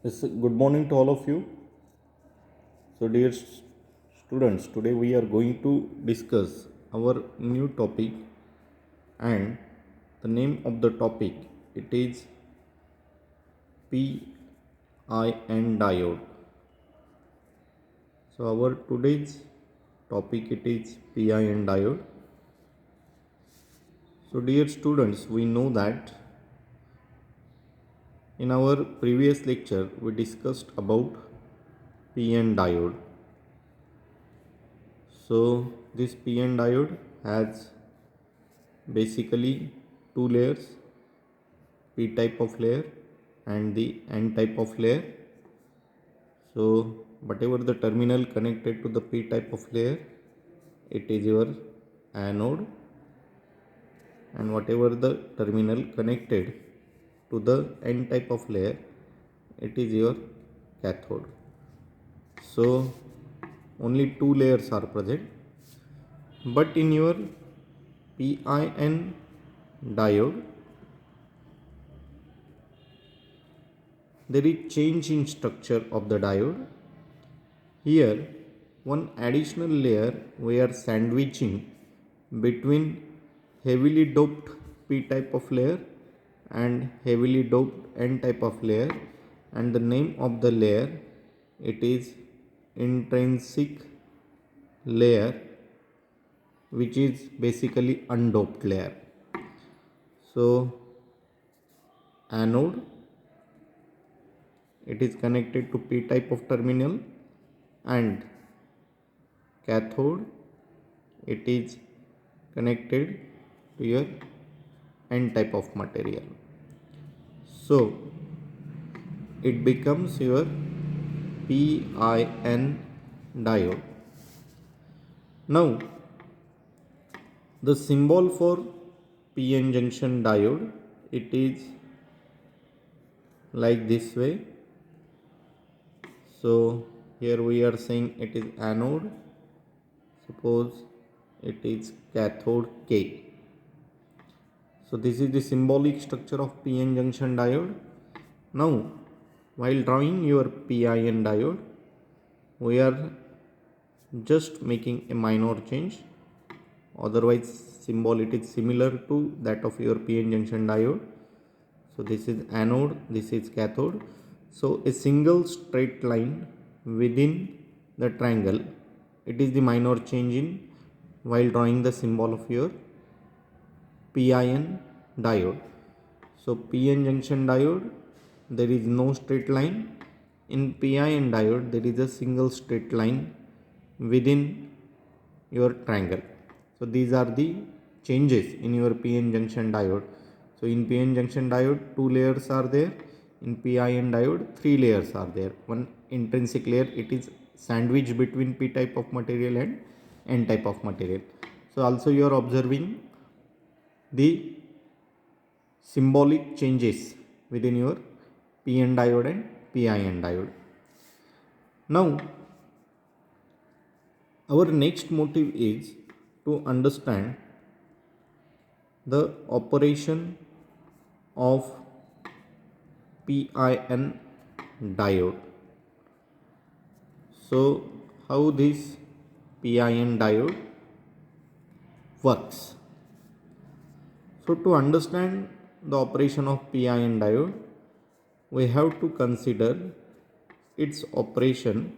Yes, good morning to all of you. So, dear students, today we are going to discuss our new topic, and the name of the topic it is PIN diode. So, our today's topic it is PIN diode. So, dear students, we know that in our previous lecture we discussed about PN diode. So this PN diode has basically two layers, P type of layer and the N type of layer. So whatever the terminal connected to the P type of layer, it is your anode, and whatever the terminal connected to the N type of layer, it is your cathode. So only two layers are present, but in your PIN diode there is change in structure of the diode. Here one additional layer we are sandwiching between heavily doped P type of layer and heavily doped N type of layer, and the name of the layer it is intrinsic layer, which is basically undoped layer. So anode it is connected to P type of terminal, and cathode it is connected to your N type of material. So it becomes your PIN diode. Now the symbol for PN junction diode it is like this way. So here we are saying it is anode, suppose it is cathode K. So this is the symbolic structure of PN junction diode. Now while drawing your PIN diode, we are just making a minor change, otherwise symbol it is similar to that of your PN junction diode. So this is anode, this is cathode. So a single straight line within the triangle, it is the minor change in while drawing the symbol of your PIN diode. So PN junction diode there is no straight line. In PIN diode there is a single straight line within your triangle. So these are the changes in your PN junction diode. So in PN junction diode two layers are there. In PIN diode three layers are there. One intrinsic layer it is sandwiched between P type of material and N type of material. So also you are observing the symbolic changes within your PN diode and PIN diode. Now our next motive is to understand the operation of PIN diode. So how this PIN diode works. So to understand the operation of PIN diode, we have to consider its operation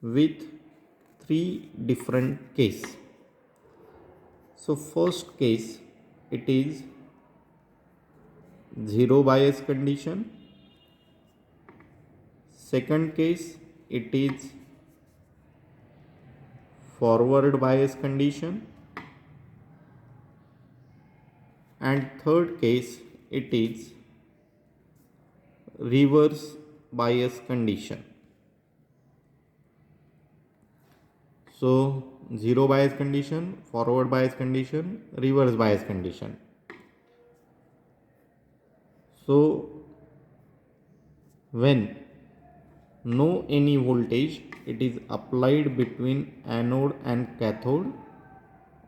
with three different cases. So first case it is zero bias condition. Second case it is forward bias condition, and third case it is reverse bias condition. So zero bias condition, forward bias condition, reverse bias condition. So when no any voltage it is applied between anode and cathode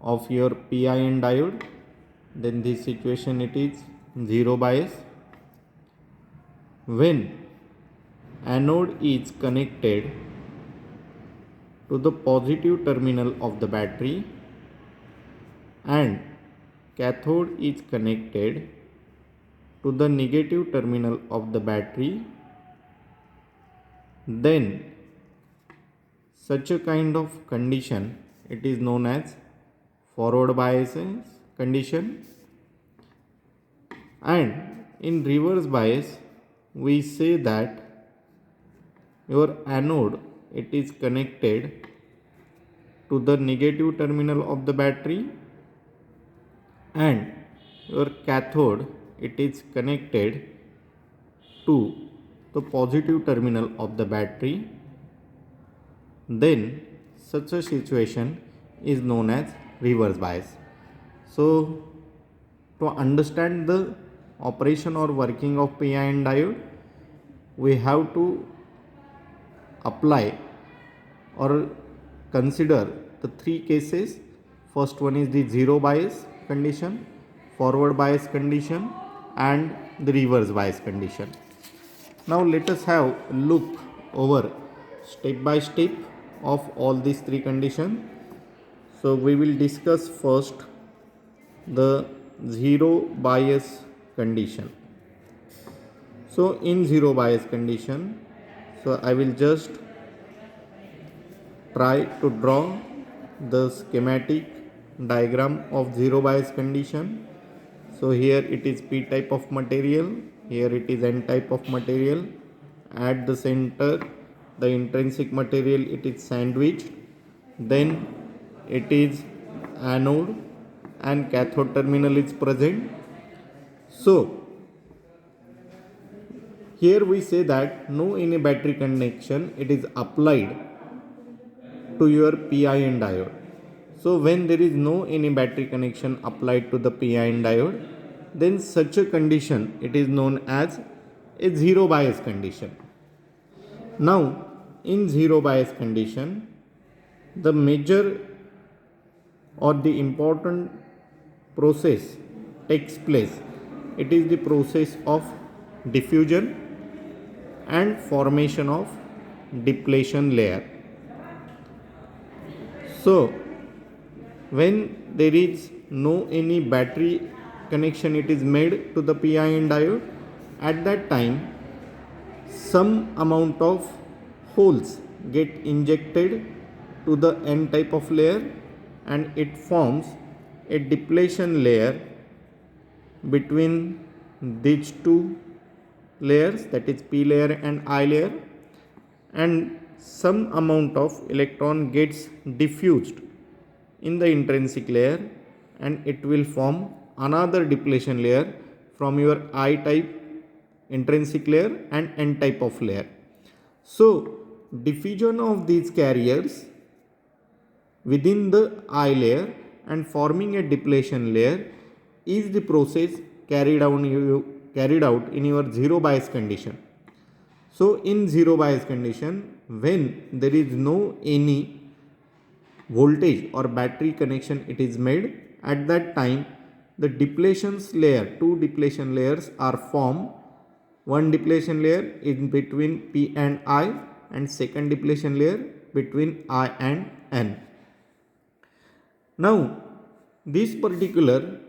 of your PIN diode, then this situation it is zero bias. When anode is connected to the positive terminal of the battery and cathode is connected to the negative terminal of the battery, then such a kind of condition it is known as forward bias condition. And in reverse bias we say that your anode it is connected to the negative terminal of the battery and your cathode it is connected to the positive terminal of the battery, then such a situation is known as reverse bias. So to understand the operation or working of PIN diode, we have to apply or consider the three cases. First one is the zero bias condition, forward bias condition and the reverse bias condition. Now let us have a look over step by step of all these three conditions. So we will discuss first the zero bias condition. So in zero bias condition, so I will just try to draw the schematic diagram of zero bias condition. So here it is P type of material, here it is N type of material. At the center the intrinsic material it is sandwiched, then it is anode and cathode terminal is present. So here we say that no any battery connection it is applied to your PIN diode. So when there is no any battery connection applied to the PIN diode, then such a condition it is known as a zero bias condition. Now in zero bias condition, the major or the important process takes place. It is the process of diffusion and formation of depletion layer. So when there is no any battery connection it is made to the PIN diode, at that time some amount of holes get injected to the N type of layer and it forms a depletion layer between these two layers, that is P layer and I layer, and some amount of electron gets diffused in the intrinsic layer and it will form another depletion layer from your I type intrinsic layer and N type of layer. So diffusion of these carriers within the I layer and forming a depletion layer is the process carried out in your zero bias condition. So in zero bias condition, when there is no any voltage or battery connection it is made, at that time the depletions layer, two depletion layers are formed. One depletion layer in between P and I and second depletion layer between I and N. Now this particular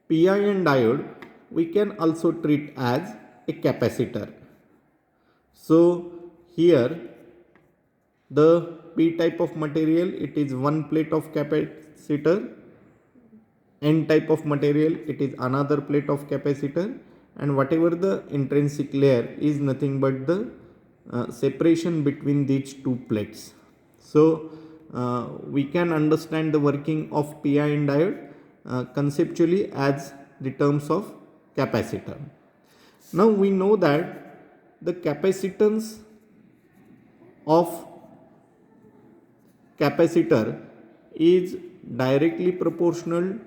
PIN diode we can also treat as a capacitor. So here the P type of material it is one plate of capacitor, N type of material it is another plate of capacitor, and whatever the intrinsic layer is nothing but the separation between these two plates. So we can understand the working of PIN diode conceptually as the terms of capacitor. Now we know that the capacitance of capacitor is directly proportional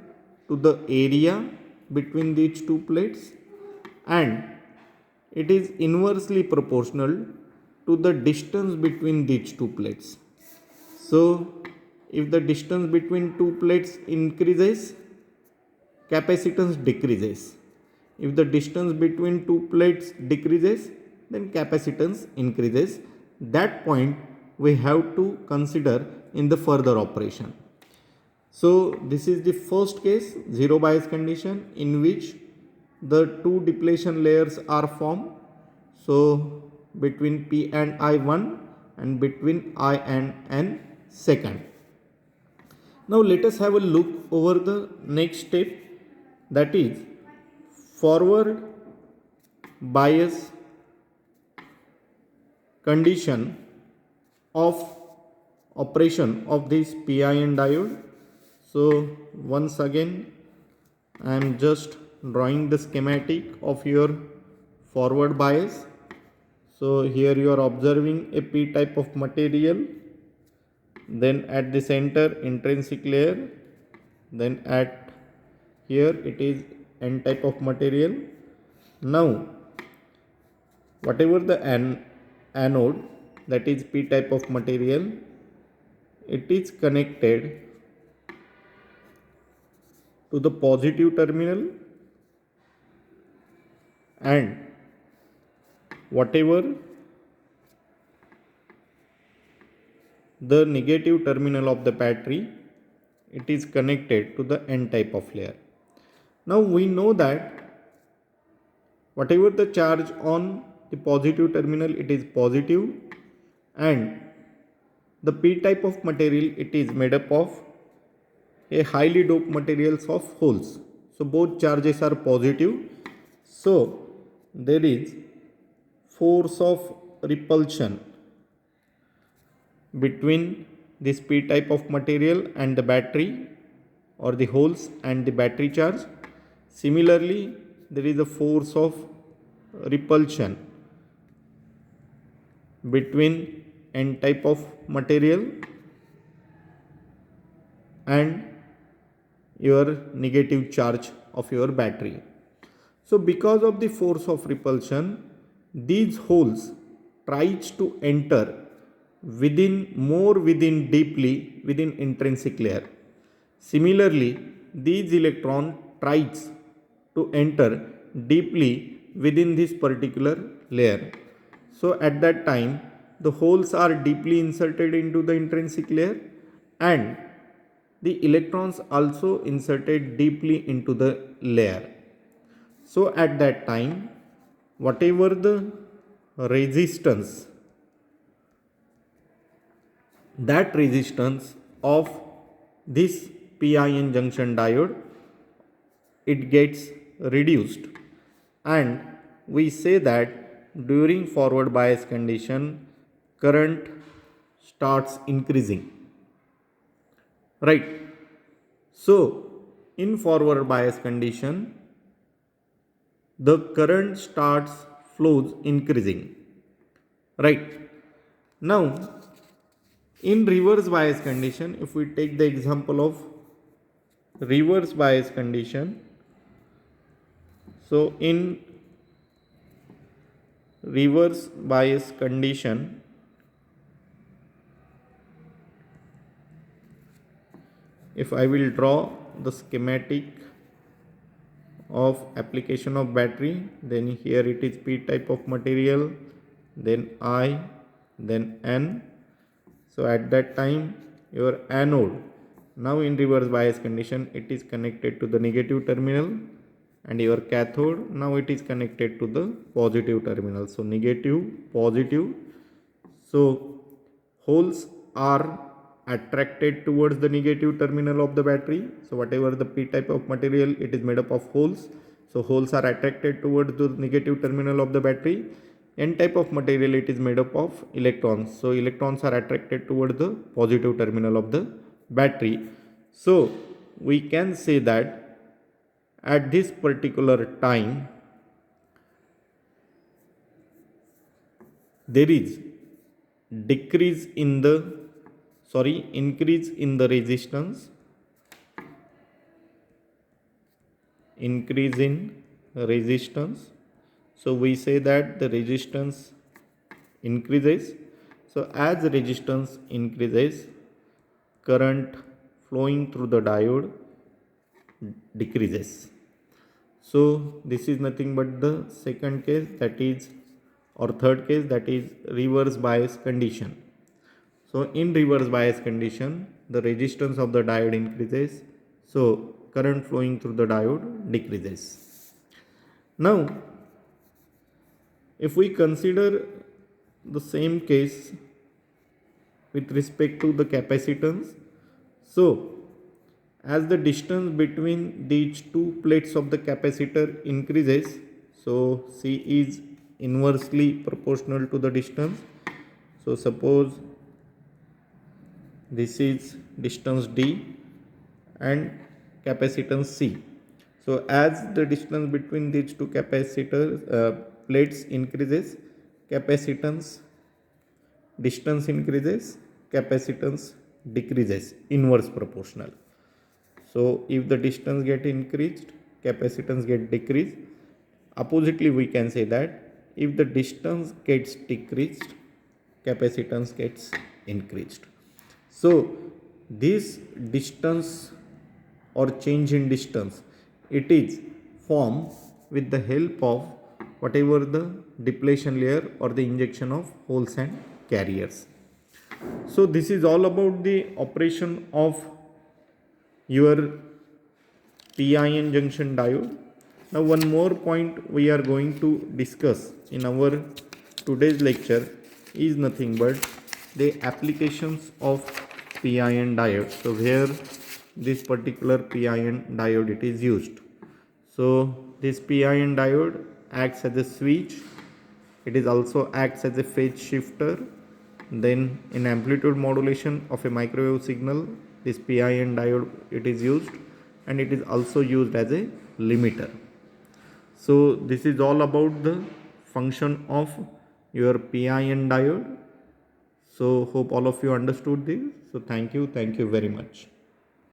to the area between these two plates and it is inversely proportional to the distance between these two plates. So if the distance between two plates increases, capacitance decreases. If the distance between two plates decreases, then capacitance increases. That point we have to consider in the further operation. So this is the first case, zero bias condition, in which the two depletion layers are formed. So between P and I1 and between I and N second. Now let us have a look over the next step, that is forward bias condition of operation of this PIN diode. So once again I am just drawing the schematic of your forward bias. So here you are observing a P type of material, then at the center intrinsic layer, then at here it is N type of material. Now whatever the anode, that is P type of material, it is connected to the positive terminal, and whatever the negative terminal of the battery, it is connected to the N type of layer. Now we know that whatever the charge on the positive terminal, it is positive, and the P type of material, it is made up of a highly doped materials of holes. So both charges are positive. So there is force of repulsion between this P type of material and the battery, or the holes and the battery charge. Similarly, there is a force of repulsion between N type of material and your negative charge of your battery. So because of the force of repulsion, these holes tries to enter within deeply within intrinsic layer. Similarly, these electron tries to enter deeply within this particular layer. So at that time, the holes are deeply inserted into the intrinsic layer, and the electrons also inserted deeply into the layer. So at that time, whatever the resistance, that resistance of this PIN junction diode, it gets reduced, and we say that during forward bias condition, current starts increasing, right? So in forward bias condition, the current starts flows increasing, right? Now in reverse bias condition, if we take the example of reverse bias condition, so in reverse bias condition, if I will draw the schematic of application of battery, then here it is P type of material, then I, then N. So at that time, your anode, now in reverse bias condition, it is connected to the negative terminal, and your cathode, now it is connected to the positive terminal. So negative, positive. So holes are attracted towards the negative terminal of the battery. So whatever the P type of material, it is made up of holes. So holes are attracted towards the negative terminal of the battery. N type of material, it is made up of electrons. So electrons are attracted towards the positive terminal of the battery. So we can say that at this particular time, there is increase in the resistance, so we say that the resistance increases. So as the resistance increases, current flowing through the diode decreases. So this is nothing but the second case, that is or third case, that is reverse bias condition. So in reverse bias condition, the resistance of the diode increases, so current flowing through the diode decreases. Now if we consider the same case with respect to the capacitance, so as the distance between these two plates of the capacitor increases, so C is inversely proportional to the distance. So suppose this is distance D and capacitance C. So as the distance between these two plates increases, capacitance distance increases, capacitance decreases, inverse proportional. So if the distance get increased, capacitance get decreased. Oppositely, we can say that if the distance gets decreased, capacitance gets increased. So this distance or change in distance, it is formed with the help of whatever the depletion layer or the injection of holes and carriers. So this is all about the operation of your p-ion junction diode. Now one more point we are going to discuss in our today's lecture is nothing but the applications of p-ion diode. So where this particular p-ion diode it is used. So this p-ion diode acts as a switch. It is also acts as a phase shifter. Then in amplitude modulation of a microwave signal, this p-ion diode it is used, and it is also used as a limiter. So this is all about the function of your p-ion diode. So hope all of you understood this. So thank you very much.